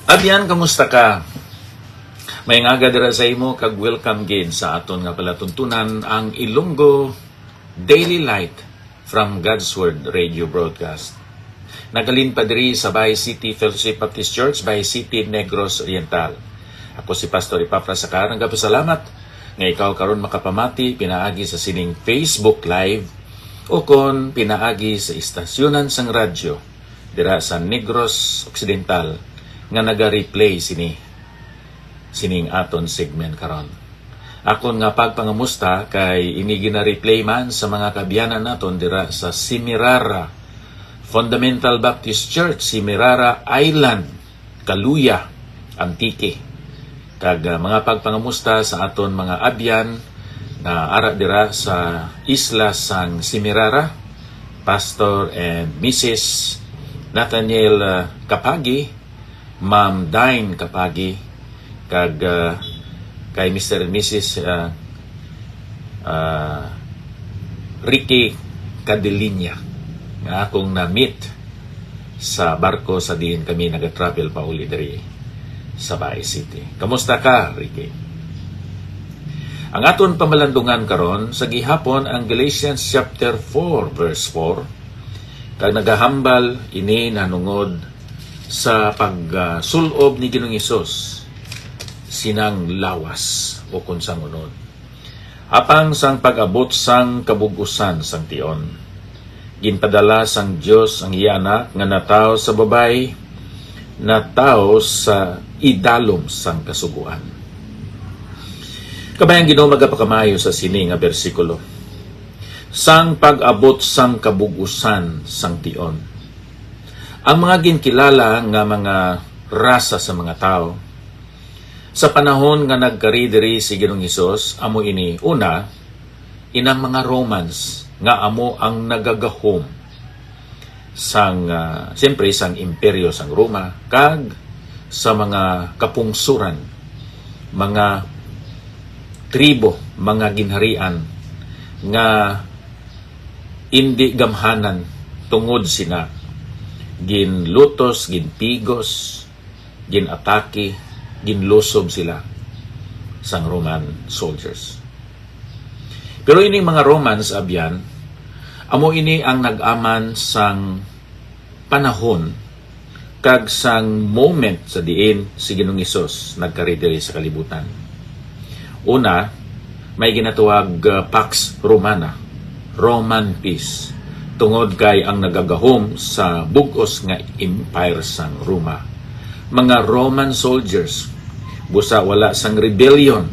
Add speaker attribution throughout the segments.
Speaker 1: Abyan, kamusta ka? May nga dira sa imo kag welcome gid sa aton nga palatuntunan ang Ilonggo Daily Light from God's Word Radio Broadcast. Nagalin pa diri sa Bay City Fellowship Baptist Church, Bay City, Negros Oriental. Ako si Pastor Epafras Sacar. Nagapasalamat nga ikaw karon makapamati pinaagi sa sining Facebook Live o kon pinaagi sa istasyonan sang radyo dira sa Negros Occidental nga naga-replay sining aton segment karon. Akon nga pagpangamusta kay ini gina-replay man sa mga kabyanan naton dira sa Semirara Fundamental Baptist Church, Semirara Island, Kaluya, Antique. Kag mga pagpangamusta sa aton mga abyan na ara dira sa isla sang Semirara, Pastor and Mrs. Nathaniel Kapagi, Ma'am Dine Kapagi, kag kay Mr. and Mrs. Ricky Cadelinia nga akong na-meet sa barko sa diin kami nag-travel pa uli diri sa Bay City. Kamusta ka, Ricky? Ang aton pamalandungan karon sa gihapon ang Galatians chapter 4 verse 4 kag nagahambal ini nanungod sa pagsulob ni Ginoong Hesus sinang lawas o kung sang unod. Apang sang pag-abot sang kabugusan sang tion, ginpadala sang Dios ang iya anak nga natawo sa babay, natawo sa idalom sang kasuguan. Kabayang Ginoo magapakamayo sa sini nga bersikulo. Sang pag-abot sang kabugusan sang tion. Ang mga ginkilala nga mga rasa sa mga tao sa panahon nga nagkari diri si Ginoong Hesus, amo ini una inang mga Romans nga amo ang nagagahom sang siyempre sang imperyo sang Roma kag sa mga kapungsuran, mga tribo, mga ginharian nga indi gamhanan tungod sina ginlutos, ginpigos, ginatake, ginlusob sila sang Roman soldiers. Pero ining mga Romans abyan, amo ini ang nag-aman sang panahon kag sang moment sa diin si Ginoong Hesus nagkari diri sa kalibutan. Una, may ginatawag Pax Romana, Roman peace, tungod kay ang nagagahom sa bugos nga empire sang Roma. Mga Roman soldiers, busa wala sang rebellion,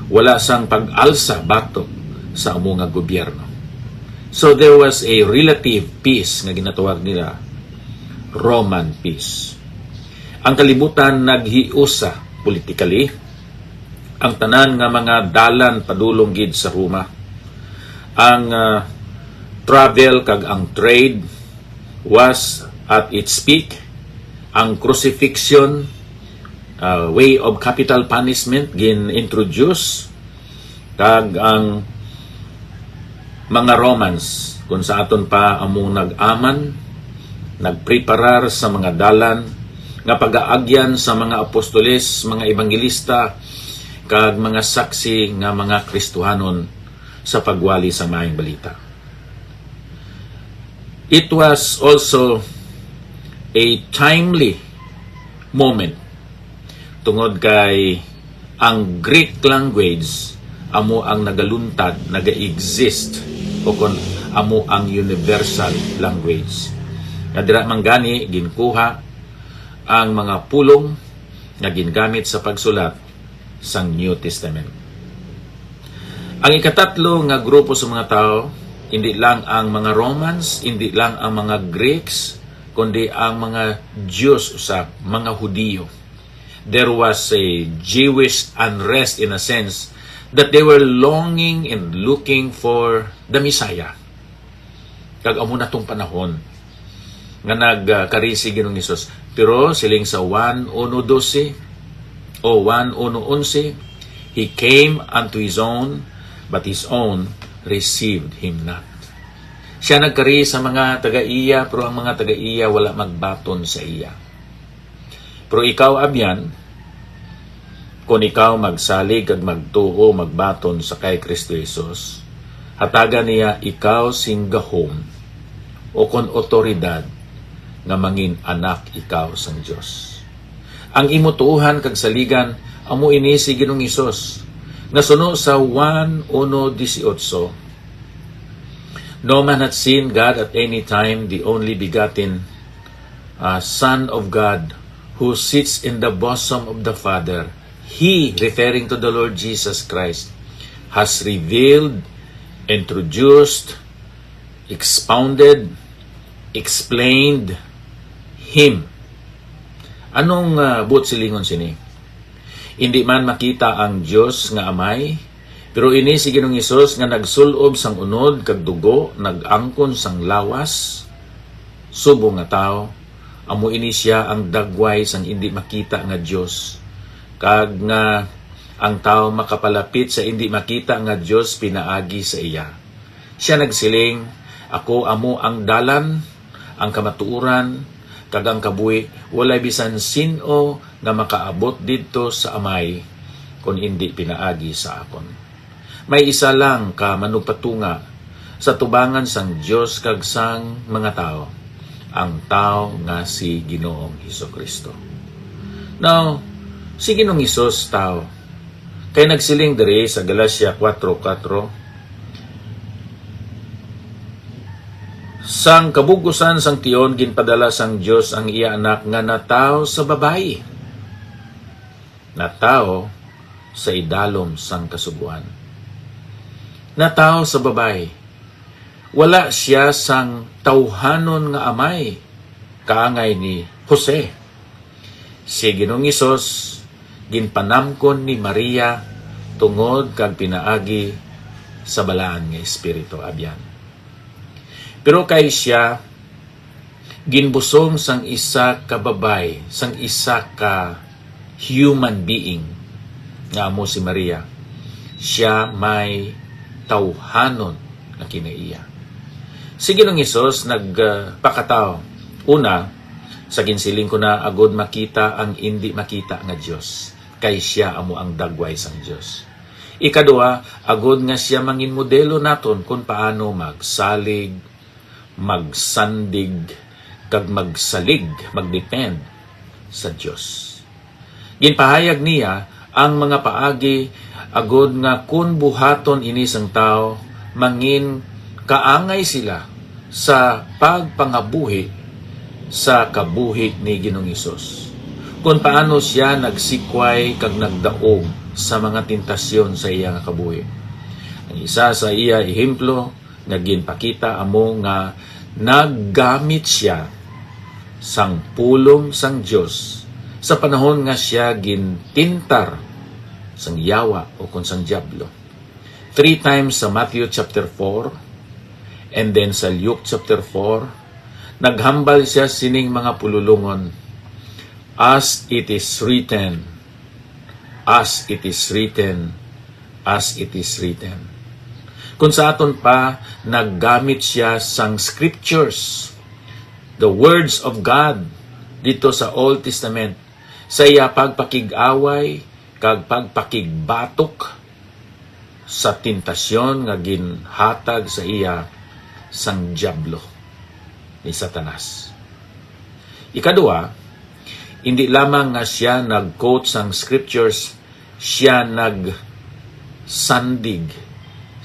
Speaker 1: wala sang pag-alsa batok sa amo nga gobyerno. So there was a relative peace nga ginatawag nila Roman peace. Ang kalibutan naghiusa politically, ang tanan nga mga dalan padulong gid sa Roma. Ang travel kag ang trade was at its peak. Ang crucifixion, way of capital punishment, gin-introduce. Kag ang mga Romans, kung sa aton pa among nag-aman, nagpreparar sa mga dalan, nga pag-aagyan sa mga apostoles, mga evangelista, kag mga saksi nga mga Kristohanon sa pagwali sa maayong balita. It was also a timely moment tungod kay ang Greek language amo ang nagaluntad, naga-exist o kon amo ang universal language. Nadira manggani ginkuha ang mga pulong nga gingamit sa pagsulat sang New Testament. Ang ikatatlo nga grupo sa mga tao, hindi lang ang mga Romans, hindi lang ang mga Greeks, kundi ang mga Jews usab, mga Hudiyo. There was a Jewish unrest in a sense that they were longing and looking for the Messiah. Kag amo na tong panahon nga nagkari si Ginoong Hesus. Pero siling sa 1:1:12 o 1:1:11, He came unto His own, but His own received Him not. Siya nagkari sa mga taga-iya, pero ang mga taga-iya wala magbaton sa iya. Pero ikaw abyan, kung ikaw magsalig kag magtuo magbaton sa kay Kristo Jesus, hatagan niya ikaw sing gahom o kon otoridad nga mangin anak ikaw sang Dios. Ang imutuuhan kag saligan amo ini si Ginoong Hesus nga suno sa 1:18. No man hath seen God at any time, the only begotten Son of God, who sits in the bosom of the Father. He, referring to the Lord Jesus Christ, has revealed, introduced, expounded, explained Him. Anong buot silingon sini? Hindi man makita ang Diyos nga amay, pero ini si Ginoong Hesus nga nagsulob sang unod kag dugo, nagangkon sang lawas, subong nga tao, amo ini siya ang dagway sang hindi makita nga Dios. Kag nga ang tao makapalapit sa hindi makita nga Dios pinaagi sa iya. Siya nagsiling, ako amo ang dalan, ang kamatuuran, kag ang kabuhi, walay bisan sino nga makaabot didto sa amay kung hindi pinaagi sa akon. May isa lang ka manupatunga sa tubangan sang Dios kag sang mga tao, ang tao nga si Ginoong Hesukristo. Now, si Ginoong Hesus tao, kay nagsiling diri sa Galatia 4:4, sang kabugusan sang tiyon ginpadala sang Dios ang iya anak nga natawo sa babayi, natawo sa idalom sang kasuguan. Natawo sa babae. Wala siya sang tawhanon nga amay, kaangay ni Jose. Si Ginoong Hesus ginpanamkon ni Maria tungod kag pinaagi sa balaan nga espiritu abyan. Pero kay siya ginbusong sang isa ka babay, sang isa ka human being nga amo si Maria. Siya may tawhanon na kinaiya. Si Ginoong Hesus nagpakatao. Una, sa ginsiling ko na agod makita ang hindi makita nga Dios. Kay siya amo ang dagway sang Dios. Ikadua, agod nga siya mangin modelo naton kung paano magsalig, magsandig, kag magsalig, magdepend sa Dios. Ginpahayag niya ang mga paagi agod nga kun buhaton ini sang tao, mangin kaangay sila sa pagpangabuhi sa kabuhi ni Ginoong Hesus. Kung paano siya nagsikway kag nagdaog sa mga tentasyon sa iya nga kabuhi. Ang isa sa iya ehemplo nga ginpakita amo nga naggamit siya sang pulong sang Dios sa panahon nga siya gintintar sang yawa o kung sang diablo. 3 times sa Matthew chapter 4 and then sa Luke chapter 4, naghambal siya sining mga pululungon, as it is written, as it is written, as it is written. Kung sa aton pa, naggamit siya sang scriptures, the words of God, dito sa Old Testament, sa iya pagpakig-away, kag pagpakigbatok sa tentasyon nga ginhatag sa iya sang diablo ni Satanas. Ikadua, hindi lamang nga siya nag-quote sang scriptures, siya nag-sandig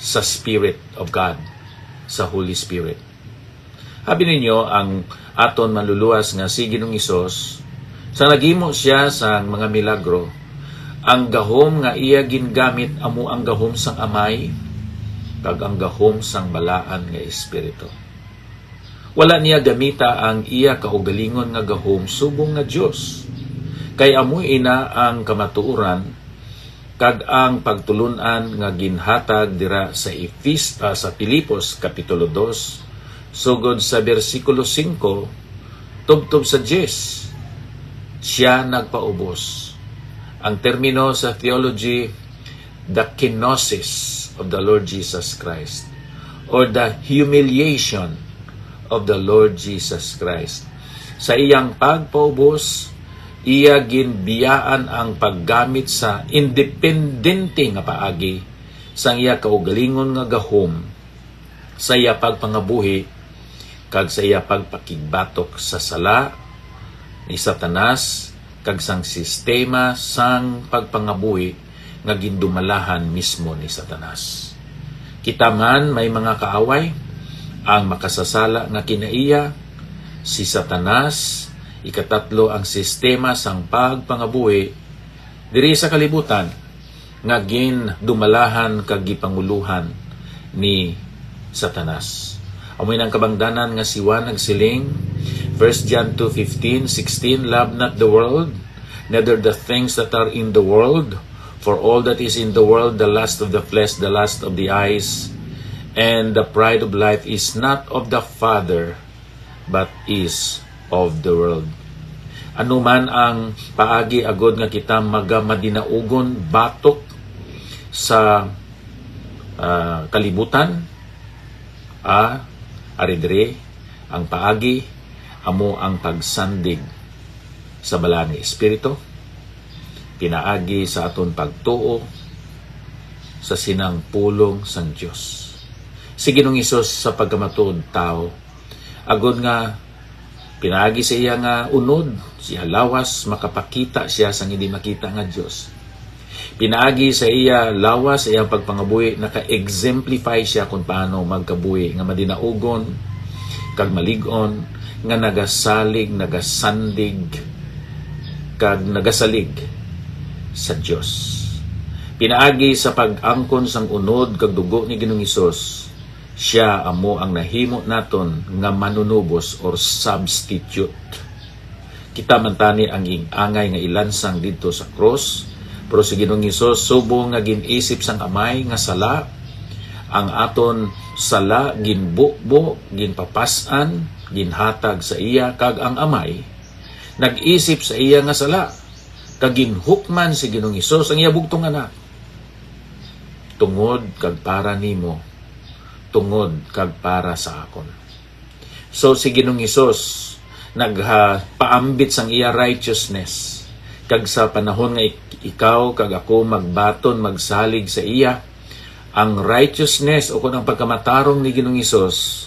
Speaker 1: sa Spirit of God, sa Holy Spirit. Habi ninyo ang aton manluluwas nga si Ginoong Hesus, sa naghimo siya sang mga milagro, ang gahom nga iya gingamit amo ang gahom sang amay kag ang gahom sang balaan nga espiritu. Wala niya gamita ang iya kaugalingon nga gahom subong nga Dios. Kay amo ina ang kamatuoran kag ang pagtulunan nga ginhatag dira sa sa Pilipos kapitulo 2 sugod sa bersikulo 5 tubtob sa 10. Siya nagpaubos. Ang termino sa theology, the kenosis of the Lord Jesus Christ, or the humiliation of the Lord Jesus Christ. Sa iyang pagpaubos, iya ginbiyaan ang paggamit sa independente nga paagi sang iya kaugalingon nga gahom sa iya pagpangabuhi kag sa iya pagpakigbatok sa sala ni Satanas kag sang sistema sang pagpangabuhi nga gindumalahan mismo ni Satanas. Kita man may mga kaaway, ang makasasala nga kinaiya si Satanas, ikatatlo ang sistema sang pagpangabuhi diri sa kalibutan nga gindumalahan kag gipanguluhan ni Satanas. Amoy nang kabangdanan nga si Juan nagsiling 1 John 2:15-16, love not the world, neither the things that are in the world. For all that is in the world, the lust of the flesh, the lust of the eyes, and the pride of life is not of the Father, but is of the world. Ano man ang paagi agod nga kita madinaugon batok sa kalibutan, aridre ang paagi amo ang pagsandig sa bala ni Espiritu, pinaagi sa aton pagtuo sa sinang pulong sang Dios. Si Ginoong Hesus sa pagkamatuod tao, agod nga pinaagi sa iya nga unod, siya lawas makapakita siya sang hindi makita nga Dios. Pinaagi sa iya lawas sa iyang pagpangabuhi, naka-exemplify siya kung paano magkabuhi nga madinaugon kag malig-on nga nagasalig, nagasandig kag nagasalig sa Dios. Pinaagi sa pag-angkon sang unod kag dugo ni Ginoong Hesus, siya amo ang nahimo naton nga manunubos or substitute. Kita man tani ang ingangay nga ilansang didto sa cross, pero si Ginoong Hesus subong nga ginisip sang amay nga sala, ang aton sala ginbukbo, ginpapasan, ginhatag sa iya kag ang amay nag-isip sa iya nga sala, kag ginhukman si Ginoong Hesus ang iya bugtong anak. Tungod kag para nimo, tungod kag para sa akon. So si Ginoong Hesus nagpaambit sang iya righteousness, kag sa panahon nga ikaw kag ako magbaton magsalig sa iya, ang righteousness o kun ang pagkamatarong ni Ginoong Hesus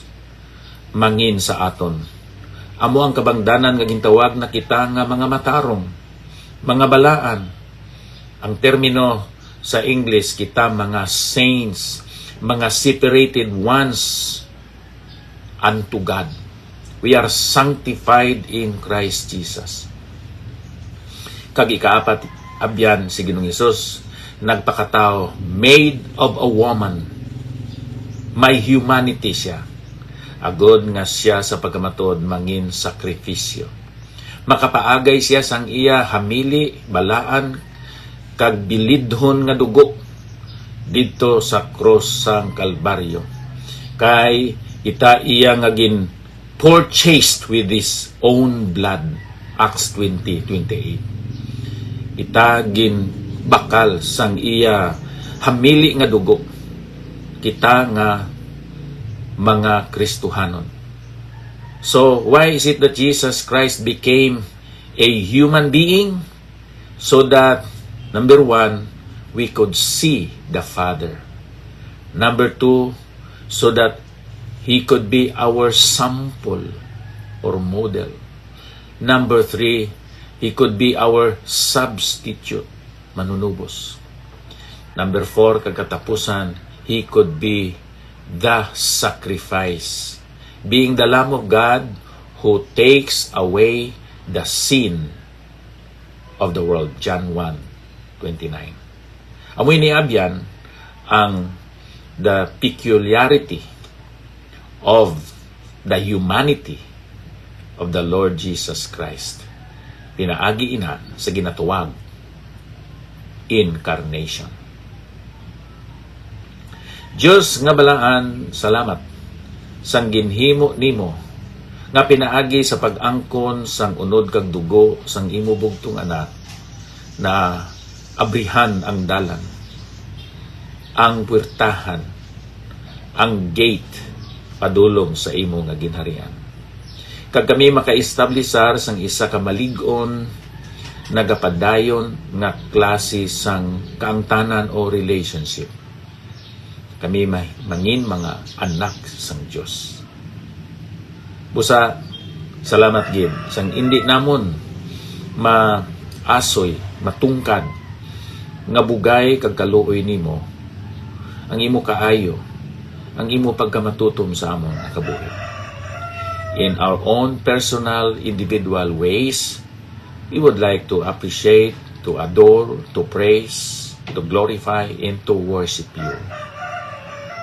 Speaker 1: mangin sa aton. Amo ang kabangdanan nga gintawag na kita nga mga matarong, mga balaan. Ang termino sa English, kita mga saints, mga separated ones unto God. We are sanctified in Christ Jesus. Kag ikaapat, abyan si Ginoong Hesus, nagpakatao, made of a woman. May humanity siya. Agod nga siya sa pagkamatod mangin sakripisyo. Makapaagay siya sang iya hamili, balaan, kag bilidhon nga dugo dito sa cross sang Kalbaryo. Kay ita iya nga gin purchased with his own blood. Acts 20:28. Ita gin bakal sang iya hamili nga dugo. Kita nga mga Kristohanon. So, why is it that Jesus Christ became a human being? So that, number one, we could see the Father. Number two, so that He could be our sample or model. Number three, He could be our substitute, manunubos. Number four, kagkatapusan, He could be the sacrifice, being the Lamb of God who takes away the sin of the world. John 1:29. Amoy ni abyan ang the peculiarity of the humanity of the Lord Jesus Christ. Pinaagi ina sa ginatuwag incarnation. Diyos nga balaan, salamat sang ginhimo nimo nga pinaagi sa pag-angkon sang unod kag dugo sang imo bugtong anak na abrihan ang dalan, ang puwertahan, ang gate padulong sa imo nga ginharian. Kag kami maka-establisar sang isa ka malig-on nagapadayon nga klase sang kaangtanan o relationship. Kami mangin mga anak sang Dios. Busa, salamat gid sang hindi namon maasoy, matungkad nga bugay kag kaluoy nimo ang imo kaayo, ang imo pagkamatutom sa amon kabuhi. In our own personal, individual ways, we would like to appreciate, to adore, to praise, to glorify, and to worship you.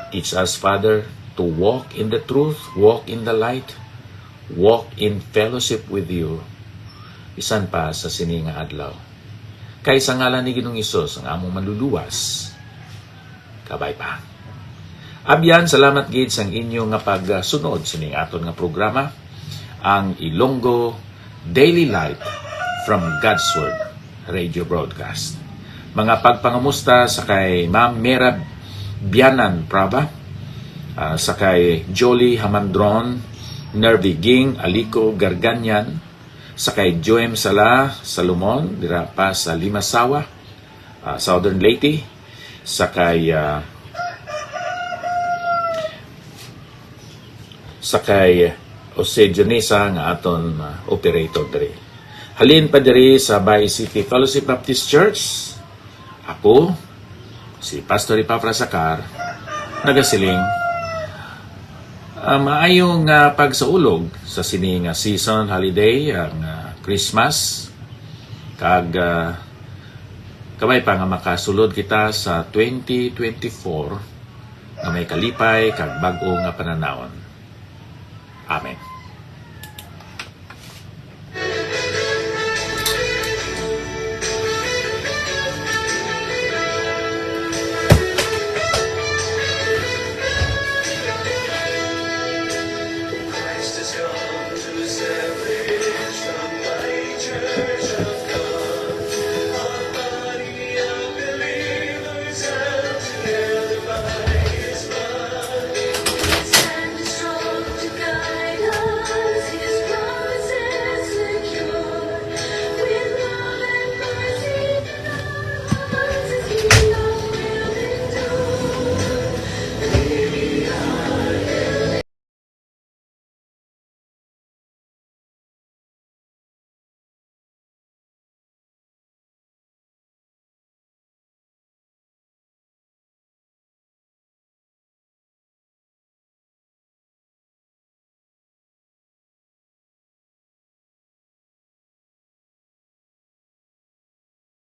Speaker 1: Teach us, Father, to walk in the truth, walk in the light, walk in fellowship with you, bisan pa sa sininga adlaw. Kay sa ngalan ni Ginoong Hesus ang among manluluwas. Kabay pa. Abyan, salamat gid sang inyo nga pagsunod sining aton nga programa, ang Ilonggo Daily Light from God's Word Radio Broadcast. Mga pagpangamusta sa kay Ma'am Mera Bianan Praba, sa kay Jolie Hamandron, Nervy Ging Aliko Garganyan, sa kay Joem Sala Salomon dira pa sa Limasawa, Southern Leyte, sa kay Jose Janesa nga aton operator diri. Halin pa diri sa Bay City Fellowship Baptist Church. Ako si Pastor Epafra Sacar, nagasiling maayong pagsaulog sa sining season holiday ang Christmas kag kamay pa nga makasulod kita sa 2024 nga may kalipay kag bag-o nga pananawon. Amen.
Speaker 2: Christ has come to salvation, my church.